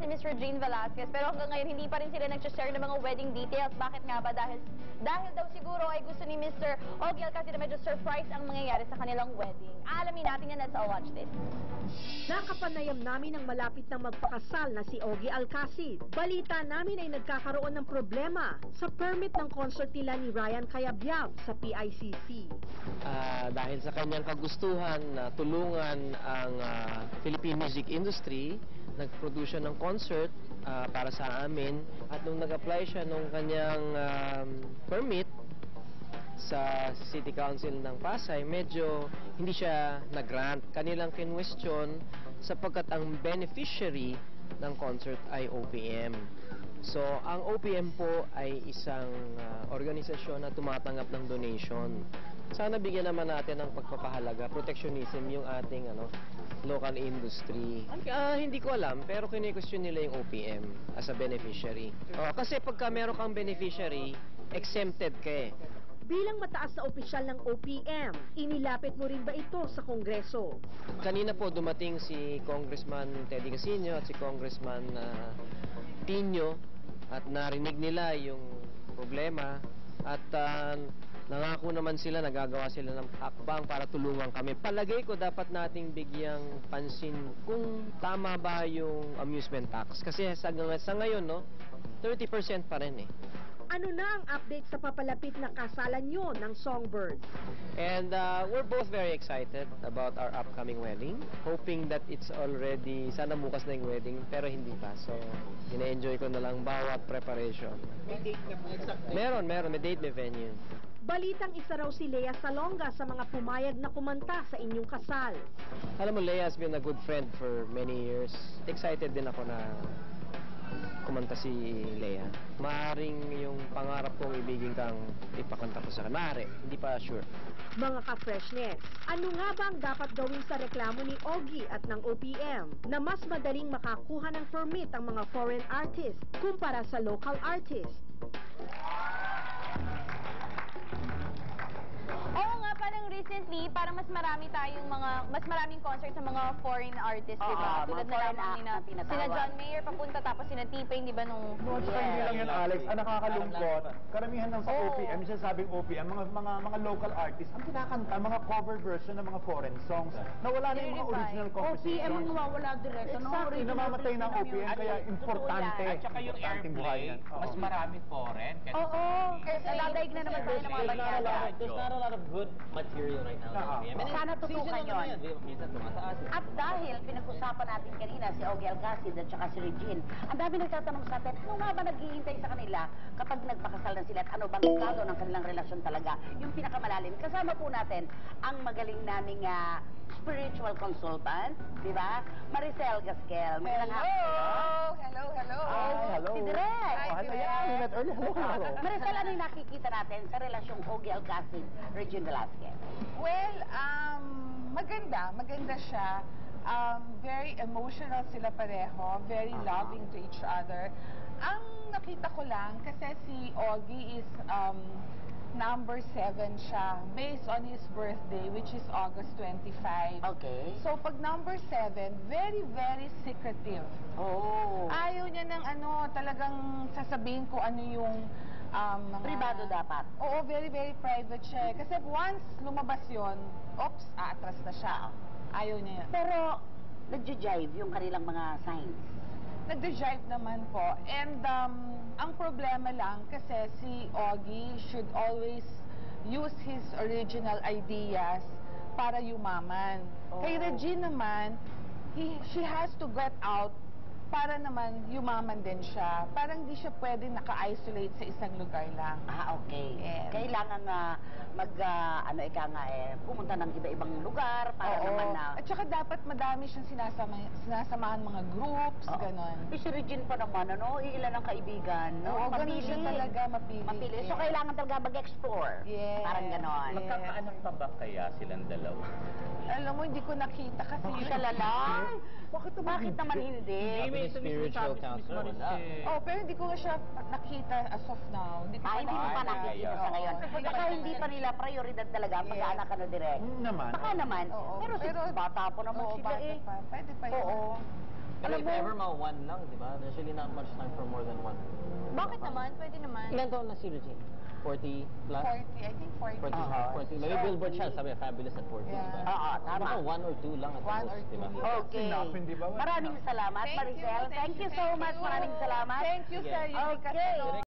si Miss Regine Velasquez, pero hanggang ngayon hindi pa rin sila nag-share ng mga wedding details. Bakit nga ba? Dahil daw siguro ay gusto ni Mr. Ogie Alcacid na medyo surprise ang mangyayari sa kanilang wedding. Alamin natin yan, let's all watch this. Nakapanayam namin ang malapit na magpakasal na si Ogie Alcacid. Balita namin ay nagkakaroon ng problema sa permit ng concert nila ni Ryan Cayabyab sa PICC. Dahil sa kanyang kagustuhan na tulungan ang Philippine music industry, nag-produce siya ng concert para sa amin. At nung nag-apply siya nung kanyang permit sa City Council ng Pasay, medyo hindi siya nag-grant. Kanilang kinwestiyon sapagkat ang beneficiary ng concert ay OPM. So, ang OPM po ay isang organisasyon na tumatanggap ng donation. Sana bigyan naman natin ng pagpapahalaga, protectionism yung ating local industry. Hindi ko alam, pero kine-question nila yung OPM as a beneficiary. Kasi pagka meron kang beneficiary, exempted ka eh. Bilang mataas na opisyal ng OPM, inilapit mo rin ba ito sa Kongreso? Kanina po dumating si Congressman Teddy Casino at si Congressman Tino at narinig nila yung problema at nangako naman sila, nagagawa sila ng hakbang para tulungan kami. Palagay ko dapat nating bigyang pansin kung tama ba yung amusement tax. Kasi sa ngayon, 30% pa rin eh. Ano na ang update sa papalapit na kasalan nyo ng Songbirds? And we're both very excited about our upcoming wedding. Hoping that it's already, sana bukas na yung wedding, pero hindi pa. So, ina-enjoy ko na lang bawat preparation. May date na po exact? Meron, may date, may venue. Balitang isa raw si Lea Salonga sa mga pumayag na kumanta sa inyong kasal. Alam mo, Lea has been a good friend for many years. Excited din ako na kumanta si Lea. Maaring yung pangarap kong ibigin kang ipakanta ko sa kanya. Maaari, hindi pa sure. Mga ka-freshness, ano nga ba ang dapat gawin sa reklamo ni Ogie at ng OPM na mas madaling makakuha ng permit ang mga foreign artists kumpara sa local artists? Oo nga, parang recently, parang mas maraming concert sa mga foreign artists, di ba? Tulad na lamang sina John Mayer papunta, tapos sina T-Pain, di ba, nung... Hindi lang yan, Alex. Ang nakakalungkot, karamihan ng sa OPM, sinasabing OPM, mga local artists, ang kinakanta, mga cover version ng mga foreign songs, na wala na yung mga original composition. OPM ang nawawala direkto. Exactly, namamatay ng OPM, kaya importante. At saka yung airplay, mas marami foreign. Oo, kasi naladaig na naman tayo ng mga banyada. There's not a lot of good material right now in OPM. Sana tutukan yun. Minsan tumataas. At dahil pinag-usapan natin kanina si Ogie Alcacid at saka si Regine, ang dami nagtatanong sa atin, ano nga ba naghihintay sa kanila kapag nagpakasal na sila at ano bang estado ng kanilang relasyon talaga? Yung pinakamalalim. Kasama po natin ang magaling naming spiritual consultant, di ba? Maricel Gasquel. Hello! Hello. Si Direk. Hello. Maricel, ano yung nakikita natin sa relasyong Ogie Alcacid, Regine Velasquez? Well, maganda siya. Very emotional sila pareho, very loving to each other. Ang nakita ko lang, kasi si Ogie is number 7 siya, based on his birthday, which is August 25. Okay. So, pag number 7, very, very secretive. Oh. Ayaw niya ng talagang sasabihin ko ano yung mga... Privado dapat. Oo, very, very private siya. Kasi once lumabas yon, oops, aatras na siya. Ayaw niya yan. Pero, nagja-jive yung kanilang mga signs. Nagda-jive naman po. And ang problema lang kasi si Ogie should always use his original ideas para yumaman. Kay Regine naman, she has to get out para naman yumaman din siya. Parang hindi siya pwede naka-isolate sa isang lugar lang. Okay. Yes. Kailangan na pumunta ng iba-ibang lugar para naman na... At saka dapat madami siyang sinasamahan mga groups, ganon. Si Regine pa naman, ilan ang kaibigan, Oo, ganun siya talaga, mapili. So, kailangan talaga mag-explore. Yes. Parang ganon. Magkakaanak pa ba kaya silang dalawa? Alam mo, hindi ko nakita kasi Siya lang? Bakit naman hindi? May spiritual counselor. Oh, pero hindi ko siya nakita as of now. Hindi ko Hindi mo pa nakikita sa ngayon. Baka hindi pa nila prioridad talaga ang mag-anak direct. Naman. Baka naman. Oo. Pero bata po naman Oo, sila bata pa. Pwede pa yun. Oo. Pero if ever mga one lang, di ba? There's really not much time for more than one. Bakit naman? Pwede naman. Ilan taon na si Regine? 40 plus? 40, I think 40. 40. Maybe Billboard siya, sabi fabulous at 40, Yeah. diba? Tama. Baka 1 or 2 lang at One most, or two diba? years. Okay. Enough, hindi ba? Maraming salamat, Maricel. Thank you so much. Maraming salamat. Thank you, Sige. Sir Yuri Okay. Casanova.